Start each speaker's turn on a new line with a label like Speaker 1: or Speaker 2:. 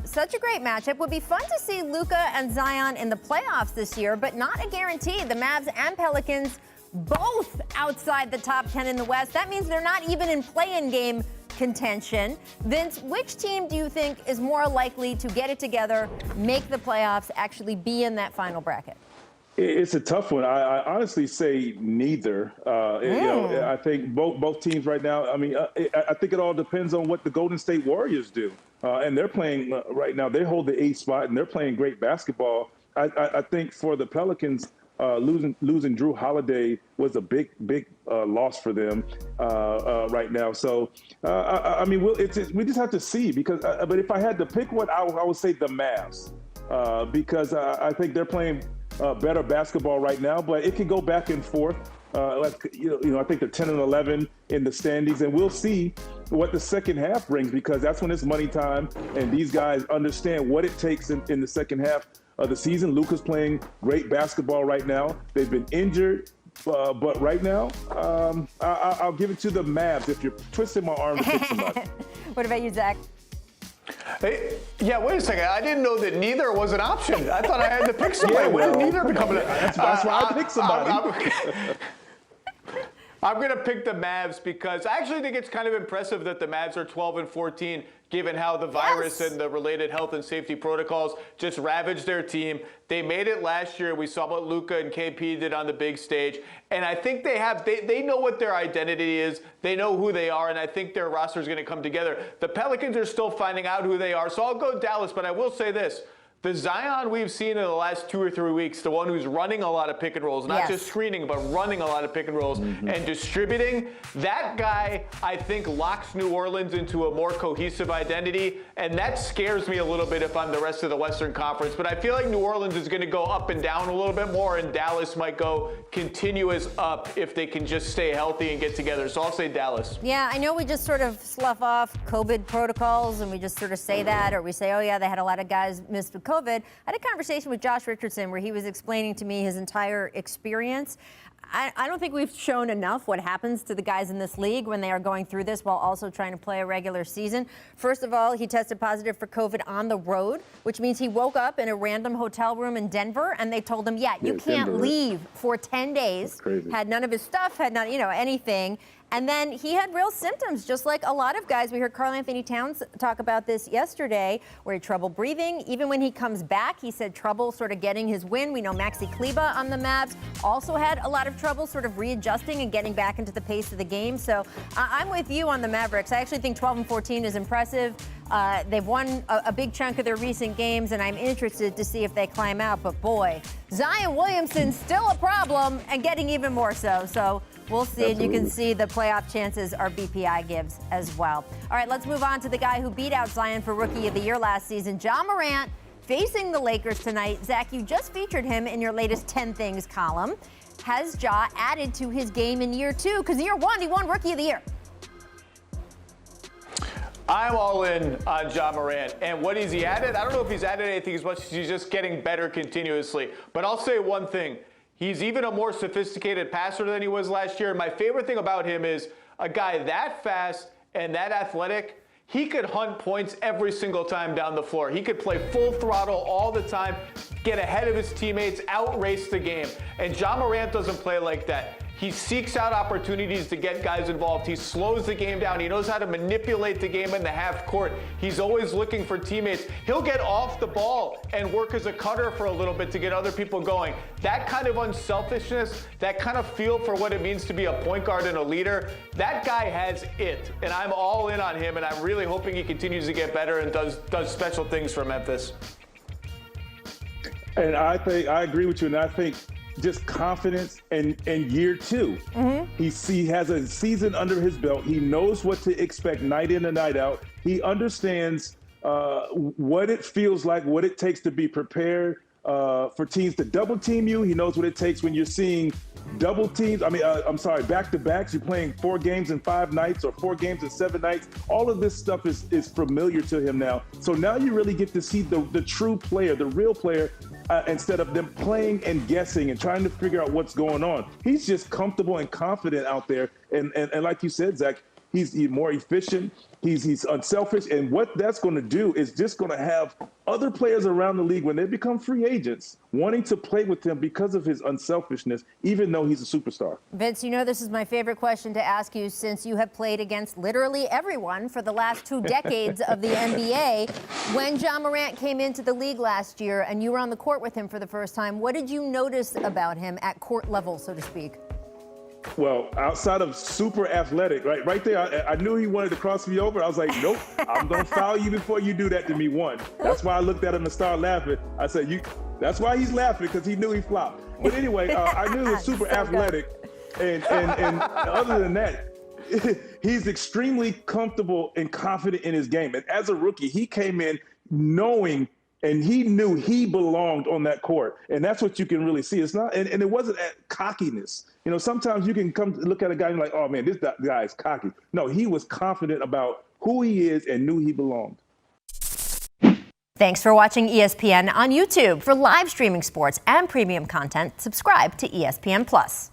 Speaker 1: such a great matchup. Would be fun to see Luka and Zion in the playoffs this year, but not a guarantee. The Mavs and Pelicans both outside the top 10 in the West. That means they're not even in play-in game contention. Vince, which team do you think is more likely to get it together, make the playoffs, actually be in that final bracket?
Speaker 2: It's a tough one. I honestly say neither. You know, I think both teams right now. I mean, I think it all depends on what the Golden State Warriors do, and they're playing right now. They hold the 8th spot, and they're playing great basketball. I think for the Pelicans, losing Drew Holiday was a big loss for them right now. So I mean, we just have to see because. But if I had to pick one, I would say the Mavs because I think they're playing better basketball right now, but it can go back and forth. Like you know, I think they're 10 and 11 in the standings, and we'll see what the second half brings because that's when it's money time, and these guys understand what it takes in the second half of the season. Luka's playing great basketball right now. They've been injured, but right now, I'll give it to the Mavs if you're twisting my arm to pick somebody.
Speaker 1: What about you, Zach?
Speaker 3: Hey, yeah, wait a second. I didn't know that neither was an option. I thought I had to pick somebody.
Speaker 2: Yeah, well,
Speaker 3: when did neither become an
Speaker 2: option? That's why I picked somebody.
Speaker 3: I'm going to pick the Mavs because I actually think it's kind of impressive that the Mavs are 12 and 14, given how the virus and the related health and safety protocols just ravaged their team. They made it last year. We saw what Luka and KP did on the big stage. And I think they know what their identity is. They know who they are, and I think their roster is going to come together. The Pelicans are still finding out who they are, so I'll go Dallas, but I will say this. The Zion we've seen in the last 2 or 3 weeks, the one who's running a lot of pick and rolls, not just screening, but running a lot of pick and rolls and distributing, that guy, I think, locks New Orleans into a more cohesive identity, and that scares me a little bit if I'm the rest of the Western Conference. But I feel like New Orleans is going to go up and down a little bit more, and Dallas might go continuous up if they can just stay healthy and get together. So I'll say Dallas.
Speaker 1: Yeah, I know we just sort of slough off COVID protocols, and we just sort of say that, or we say, oh, yeah, they had a lot of guys missed with COVID. I had a conversation with Josh Richardson where he was explaining to me his entire experience. I don't think we've shown enough what happens to the guys in this league when they are going through this while also trying to play a regular season. First of all, he tested positive for COVID on the road, which means he woke up in a random hotel room in Denver, and they told him, you can't leave for 10 days. Had none of his stuff, had not, anything. And then he had real symptoms, just like a lot of guys. We heard Karl Anthony Towns talk about this yesterday, where he had trouble breathing. Even when he comes back, he said trouble sort of getting his wind. We know Maxi Kleber on the Mavs also had a lot of trouble sort of readjusting and getting back into the pace of the game. So I'm with you on the Mavericks. I actually think 12 and 14 is impressive. They've won a big chunk of their recent games, and I'm interested to see if they climb out. But boy, Zion Williamson's still a problem and getting even more so. So we'll see. Absolutely. And you can see the playoff chances our BPI gives as well. All right, let's move on to the guy who beat out Zion for Rookie of the Year last season, Ja Morant, facing the Lakers tonight. Zach, you just featured him in your latest 10 Things column. Has Ja added to his game in year 2? Because year 1, he won Rookie of the Year.
Speaker 3: I'm all in on Ja Morant. And what has he added? I don't know if he's added anything as much as he's just getting better continuously. But I'll say one thing. He's even a more sophisticated passer than he was last year. And my favorite thing about him is a guy that fast and that athletic, he could hunt points every single time down the floor. He could play full throttle all the time, get ahead of his teammates, outrace the game. And Ja Morant doesn't play like that. He seeks out opportunities to get guys involved. He slows the game down. He knows how to manipulate the game in the half court. He's always looking for teammates. He'll get off the ball and work as a cutter for a little bit to get other people going. That kind of unselfishness, that kind of feel for what it means to be a point guard and a leader, that guy has it. And I'm all in on him, and I'm really hoping he continues to get better and does special things for Memphis.
Speaker 2: And I agree with you, and I think just confidence in year 2. He has a season under his belt. He knows what to expect night in and night out. He understands what it feels like, what it takes to be prepared for teams to double team you. He knows what it takes when you're seeing double teams. Back-to-backs. You're playing 4 games in 5 nights or 4 games in 7 nights. All of this stuff is familiar to him now. So now you really get to see the true player, the real player, instead of them playing and guessing and trying to figure out what's going on. He's just comfortable and confident out there. And like you said, Zach, He's more efficient. He's unselfish. And what that's going to do is just going to have other players around the league, when they become free agents, wanting to play with him because of his unselfishness, even though he's a superstar.
Speaker 1: Vince, you know this is my favorite question to ask you, since you have played against literally everyone for the last 2 decades of the NBA. When Ja Morant came into the league last year and you were on the court with him for the first time, what did you notice about him at court level, so to speak?
Speaker 2: Well, outside of super athletic, right there, I knew he wanted to cross me over. I was like, nope, I'm going to foul you before you do that to me, one. That's why I looked at him and started laughing. I said, that's why he's laughing, because he knew he flopped. But anyway, I knew he was super athletic. And other than that, he's extremely comfortable and confident in his game. And as a rookie, he came in knowing, and he knew he belonged on that court. And that's what you can really see. It's not, and it wasn't cockiness. You know, sometimes you can come look at a guy and you're like, oh man, this guy is cocky. No, he was confident about who he is and knew he belonged.
Speaker 1: Thanks for watching ESPN on YouTube. For live streaming sports and premium content, subscribe to ESPN+.